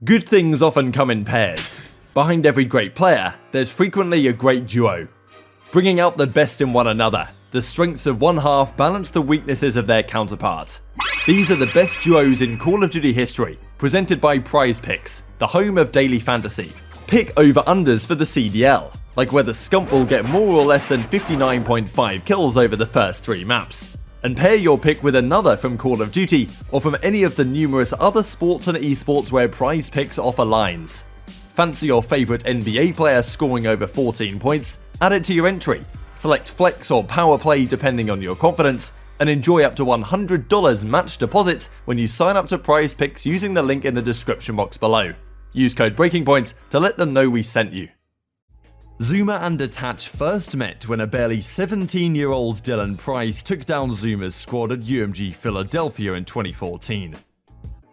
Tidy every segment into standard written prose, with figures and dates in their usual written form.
Good things often come in pairs. Behind every great player, there's frequently a great duo. Bringing out the best in one another, the strengths of one half balance the weaknesses of their counterpart. These are the best duos in Call of Duty history, presented by Prize Picks, the home of daily fantasy. Pick over-unders for the CDL, like whether Scump will get more or less than 59.5 kills over the first 3 maps. And pair your pick with another from Call of Duty, or from any of the numerous other sports and esports where Prize Picks offer lines. Fancy your favourite NBA player scoring over 14 points? Add it to your entry. Select flex or power play depending on your confidence, and enjoy up to $100 match deposit when you sign up to Prize Picks using the link in the description box below. Use code BreakingPoint to let them know we sent you. zoomaa and Attach first met when a barely 17-year-old Dylan Price took down zoomaa's squad at UMG Philadelphia in 2014.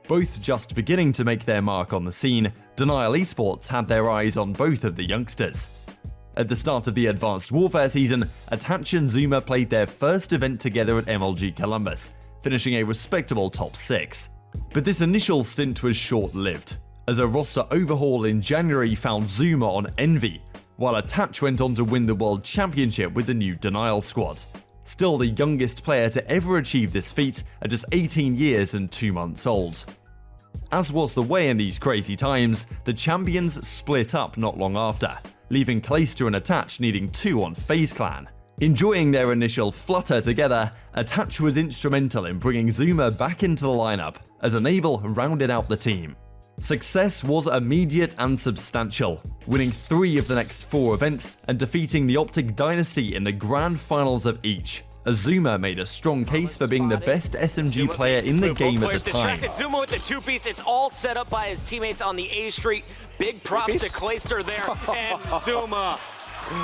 Both just beginning to make their mark on the scene, Denial Esports had their eyes on both of the youngsters. At the start of the Advanced Warfare season, Attach and zoomaa played their first event together at MLG Columbus, finishing a respectable top 6. But this initial stint was short-lived, as a roster overhaul in January found zoomaa on Envy, while Attach went on to win the World Championship with the new Denial squad. Still the youngest player to ever achieve this feat at just 18 years and 2 months old. As was the way in these crazy times, the champions split up not long after, leaving Clayster and Attach needing 2 on FaZe Clan. Enjoying their initial flutter together, Attach was instrumental in bringing zoomaa back into the lineup, as Enable rounded out the team. Success was immediate and substantial, winning 3 of the next 4 events and defeating the OpTic Dynasty in the grand finals of each, as zoomaa made a strong case for being the best SMG player in the game at the time. zoomaa with the 2-piece, it's all set up by his teammates on the A Street. Big props to Clayster there, and zoomaa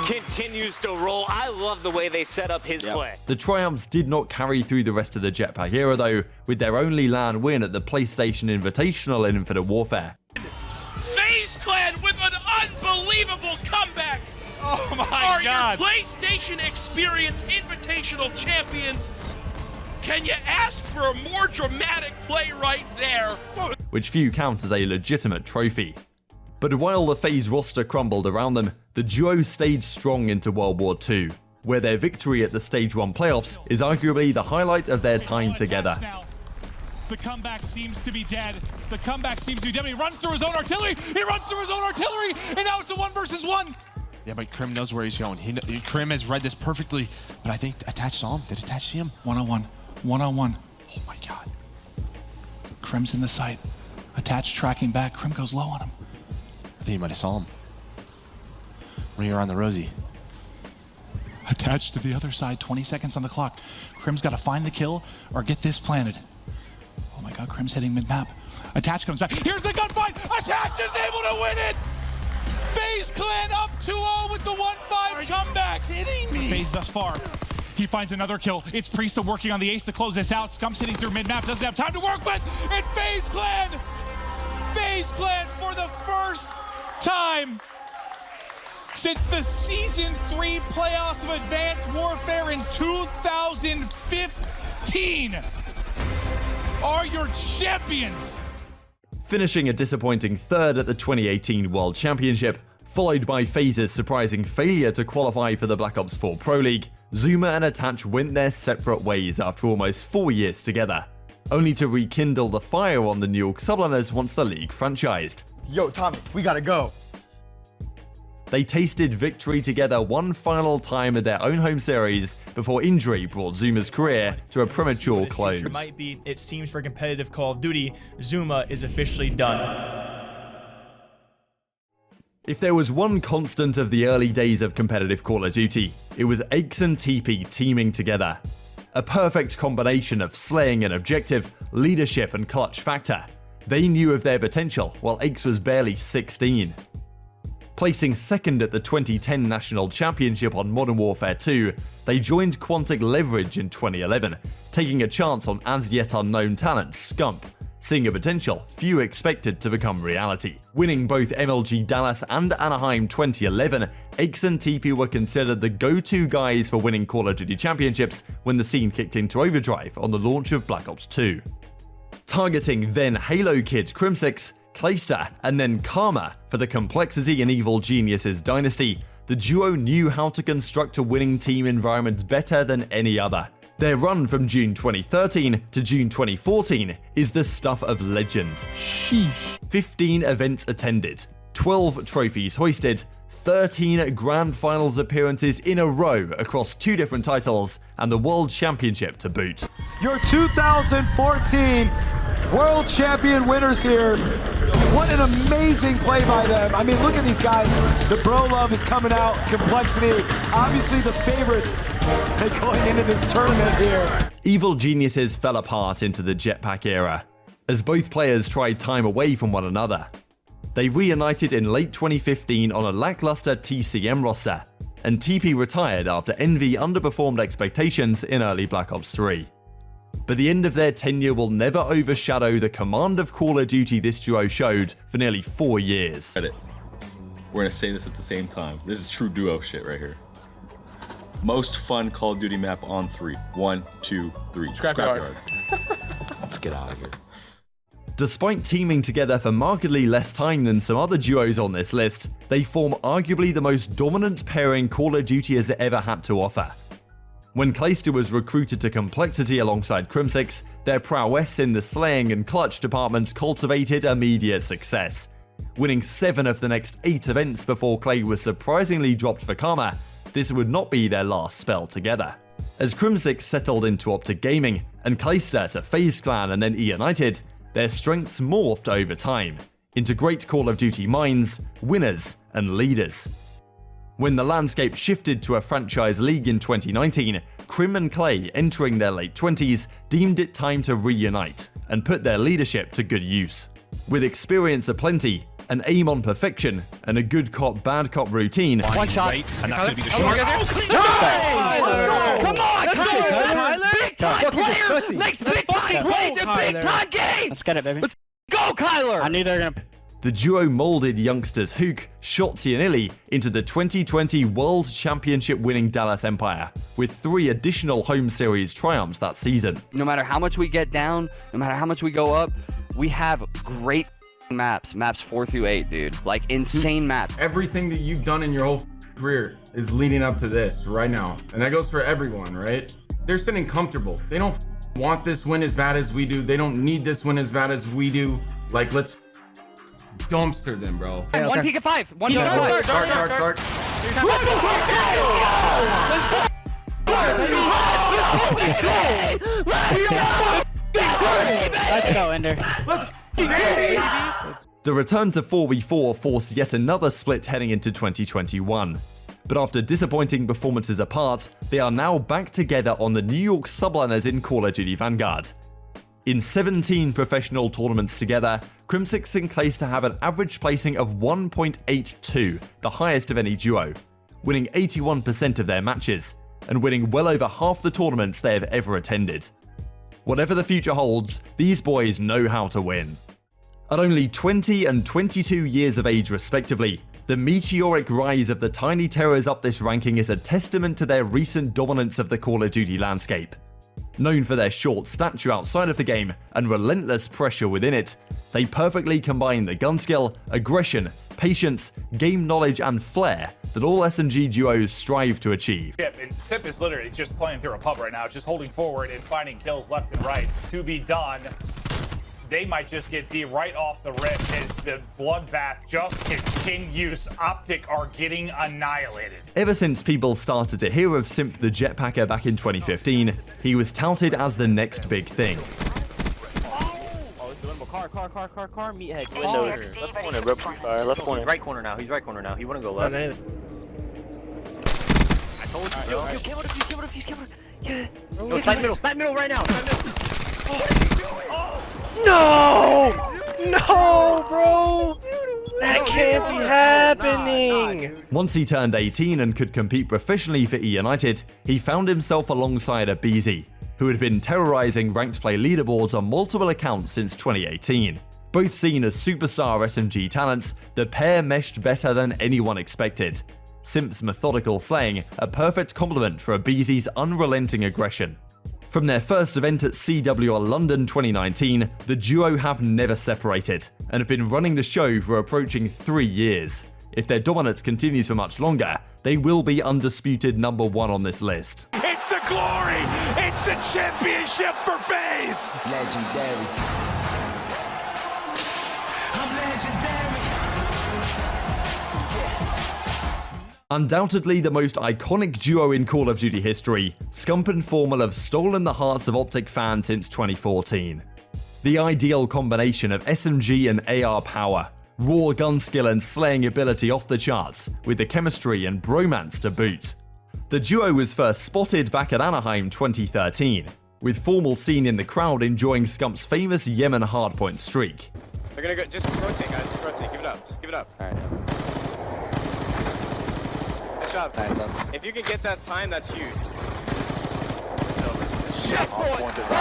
continues to roll. I love the way they set up his play. The Triumphs did not carry through the rest of the Jetpack era though, with their only LAN win at the PlayStation Invitational in Infinite Warfare. FaZe Clan with an unbelievable comeback! Oh my God! God! Your PlayStation Experience Invitational champions. Can you ask for a more dramatic play right there? Which few count as a legitimate trophy. But while the FaZe roster crumbled around them, the duo stayed strong into World War II, where their victory at the Stage 1 playoffs is arguably the highlight of their time together. The comeback seems to be dead. The comeback seems to be dead. He runs through his own artillery. He runs through his own artillery, and now it's a 1 versus 1. Yeah, but Crim knows where he's going. Crim has read this perfectly, but I think Attach saw him. Did Attach see him? 1-on-1. 1-on-1. Oh my God. Crim's in the sight. Attach tracking back. Crim goes low on him. I think he might have saw him. Ring around the Rosie. Attached to the other side, 20 seconds on the clock. Crim's got to find the kill or get this planted. Oh my God, Crim's hitting mid-map. Attach comes back. Here's the gunfight. Attach is able to win it. FaZe Clan up 2-0 with the 1-5 comeback. Kidding me? FaZe thus far. He finds another kill. It's Priesta working on the ace to close this out. Scump's hitting through mid-map. Doesn't have time to work with. And FaZe Clan for the first time since the Season 3 playoffs of Advanced Warfare in 2015 are your champions. Finishing a disappointing 3rd at the 2018 World Championship, followed by FaZe's surprising failure to qualify for the Black Ops 4 Pro League, zoomaa and Attach went their separate ways after almost 4 years together, only to rekindle the fire on the New York Subliners once the league franchised. Yo, Tommy, we gotta go. They tasted victory together one final time at their own home series before injury brought zoomaa's career to a premature close. Might be, it seems, for competitive Call of Duty, zoomaa is officially done. If there was one constant of the early days of competitive Call of Duty, it was HECZ and teepee teaming together. A perfect combination of slaying an objective, leadership and clutch factor. They knew of their potential while HECZ was barely 16. Placing 2nd at the 2010 National Championship on Modern Warfare 2, they joined Quantic Leverage in 2011, taking a chance on as yet unknown talent Scump, seeing a potential few expected to become reality. Winning both MLG Dallas and Anaheim 2011, HECZ and teepee were considered the go-to guys for winning Call of Duty championships when the scene kicked into overdrive on the launch of Black Ops 2. Targeting then Halo kid Crimsix, Clayster, and then Karma for the complexity and evil geniuses dynasty, the duo knew how to construct a winning team environment better than any other. Their run from June 2013 to June 2014 is the stuff of legend. 15 events attended, 12 trophies hoisted, 13 Grand Finals appearances in a row across 2 different titles, and the World Championship to boot. Your 2014 World Champion winners here. What an amazing play by them. I mean, look at these guys. The bro love is coming out, complexity. Obviously the favorites going into this tournament here. Evil geniuses fell apart into the jetpack era, as both players tried time away from one another. They reunited in late 2015 on a lackluster TCM roster, and teepee retired after Envy underperformed expectations in early Black Ops 3. But the end of their tenure will never overshadow the command of Call of Duty this duo showed for nearly 4 years. We're gonna say this at the same time. This is true duo shit right here. Most fun Call of Duty map on 3. 1, 2, 3. Scrapyard. Let's get out of here. Despite teaming together for markedly less time than some other duos on this list, they form arguably the most dominant pairing Call of Duty has ever had to offer. When Clayster was recruited to Complexity alongside Crimsix, their prowess in the slaying and clutch departments cultivated immediate success. Winning 7 of the next 8 events before Clay was surprisingly dropped for Karma, this would not be their last spell together. As Crimsix settled into OpTic Gaming, and Clayster to FaZe Clan and then United, their strengths morphed over time into great Call of Duty minds, winners, and leaders. When the landscape shifted to a franchise league in 2019, Crim and Clay, entering their late 20s, deemed it time to reunite and put their leadership to good use. With experience aplenty, an aim on perfection, and a good cop, bad cop routine, one shot, and that's going to be the shot. Come on, Kyler! Big time player! Next big time plays a big time game! Let's get it, baby. Let's go, Kyler! I knew they were going to... the duo molded youngsters Hook, Shotzzy and Illy into the 2020 World Championship winning Dallas Empire, with 3 additional home series triumphs that season. No matter how much we get down, no matter how much we go up, we have great maps 4 through 8, dude. Like, insane maps. Everything that you've done in your whole career is leading up to this right now. And that goes for everyone, right? They're sitting comfortable. They don't want this win as bad as we do. They don't need this win as bad as we do. Like, let's dumpster them, bro. Okay. 1 peek at 5. 1 peek at 5. Dark. Let's go, Ender. Let's The return to 4v4 forced yet another split heading into 2021. But after disappointing performances apart, they are now back together on the New York subliners in Call of Duty Vanguard. In 17 professional tournaments together, Crimsix and Clayster have an average placing of 1.82, the highest of any duo, winning 81% of their matches, and winning well over half the tournaments they have ever attended. Whatever the future holds, these boys know how to win. At only 20 and 22 years of age respectively, the meteoric rise of the Tiny Terrors up this ranking is a testament to their recent dominance of the Call of Duty landscape. Known for their short stature outside of the game and relentless pressure within it, they perfectly combine the gun skill, aggression, patience, game knowledge, and flair that all SMG duos strive to achieve. Simp is literally just playing through a pub right now, just holding forward and finding kills left and right to be done. They might just get D right off the rip as the bloodbath just continues. OpTic are getting annihilated. Ever since people started to hear of Simp the Jetpacker back in 2015, he was touted as the next big thing. Car, meathead. Left corner, bro. Left corner. Right corner now. He's right corner now. He wouldn't go left. I told you, bro. Yo, camera defuse. Yeah. No, side middle right now. No, bro! That can't be happening! Once he turned 18 and could compete professionally for United, he found himself alongside abezy, who had been terrorizing ranked play leaderboards on multiple accounts since 2018. Both seen as superstar SMG talents, the pair meshed better than anyone expected. Simp's methodical slaying, a perfect complement for abezy's unrelenting aggression. From their first event at CWR London 2019, the duo have never separated, and have been running the show for approaching 3 years. If their dominance continues for much longer, they will be undisputed #1 on this list. It's the glory! It's the championship for FaZe! Legendary. I'm legendary. Undoubtedly the most iconic duo in Call of Duty history, Scump and Formal have stolen the hearts of OpTic fans since 2014. The ideal combination of SMG and AR power, raw gun skill and slaying ability off the charts, with the chemistry and bromance to boot. The duo was first spotted back at Anaheim 2013, with Formal seen in the crowd enjoying Scump's famous Yemen hardpoint streak. They're gonna go, just rotate guys, just rotate, give it up, just give it up. Alright. Good job. If you can get that time, that's huge. Shit, boys! Let's go!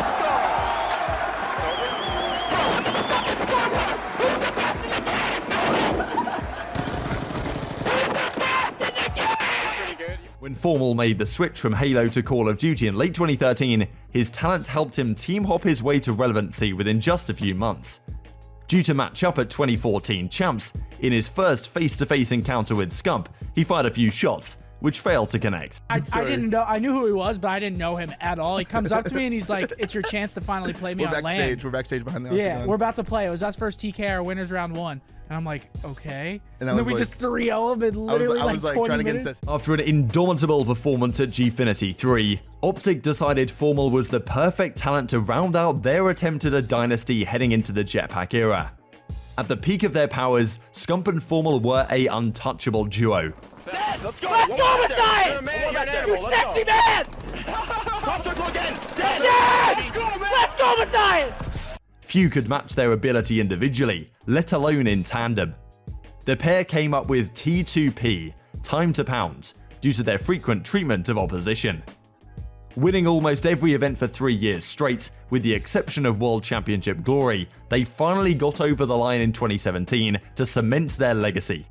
When Formal made the switch from Halo to Call of Duty in late 2013, his talent helped him team hop his way to relevancy within just a few months. Due to match up at 2014 Champs, in his first face-to-face encounter with Scump, he fired a few shots, which failed to connect. I didn't know. I knew who he was, but I didn't know him at all. He comes up to me and he's like, "It's your chance to finally play me on land." We're backstage behind the Yeah, octagon. we're about to play. It was us first TK, our winners round 1. And I'm like, okay. And then we just 3-0 him in literally like 20 minutes. After an indomitable performance at Gfinity 3, OpTic decided Formal was the perfect talent to round out their attempt at a dynasty heading into the jetpack era. At the peak of their powers, Scump and Formal were a untouchable duo. Let's go! Let's go, Matthias! You sexy man! Top circle again! Yes! Let's go, Matthias! Few could match their ability individually, let alone in tandem. The pair came up with T2P, time to pound, due to their frequent treatment of opposition. Winning almost every event for 3 years straight, with the exception of World Championship glory, they finally got over the line in 2017 to cement their legacy.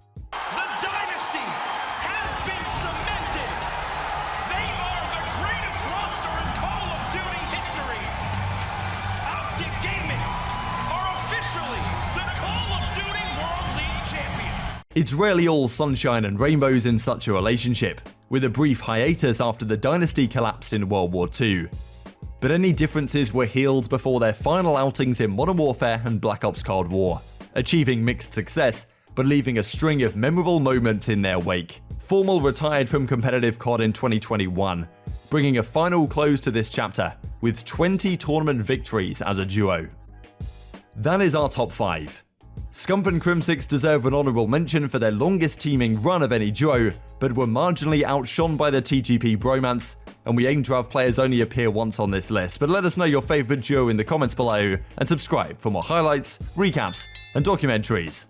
It's rarely all sunshine and rainbows in such a relationship, with a brief hiatus after the dynasty collapsed in World War II. But any differences were healed before their final outings in Modern Warfare and Black Ops Cold War, achieving mixed success, but leaving a string of memorable moments in their wake. Formal retired from competitive COD in 2021, bringing a final close to this chapter, with 20 tournament victories as a duo. That is our top 5. Scump and Crimsix deserve an honourable mention for their longest teaming run of any duo, but were marginally outshone by the TTP bromance, and we aim to have players only appear once on this list. But let us know your favourite duo in the comments below, and subscribe for more highlights, recaps, and documentaries.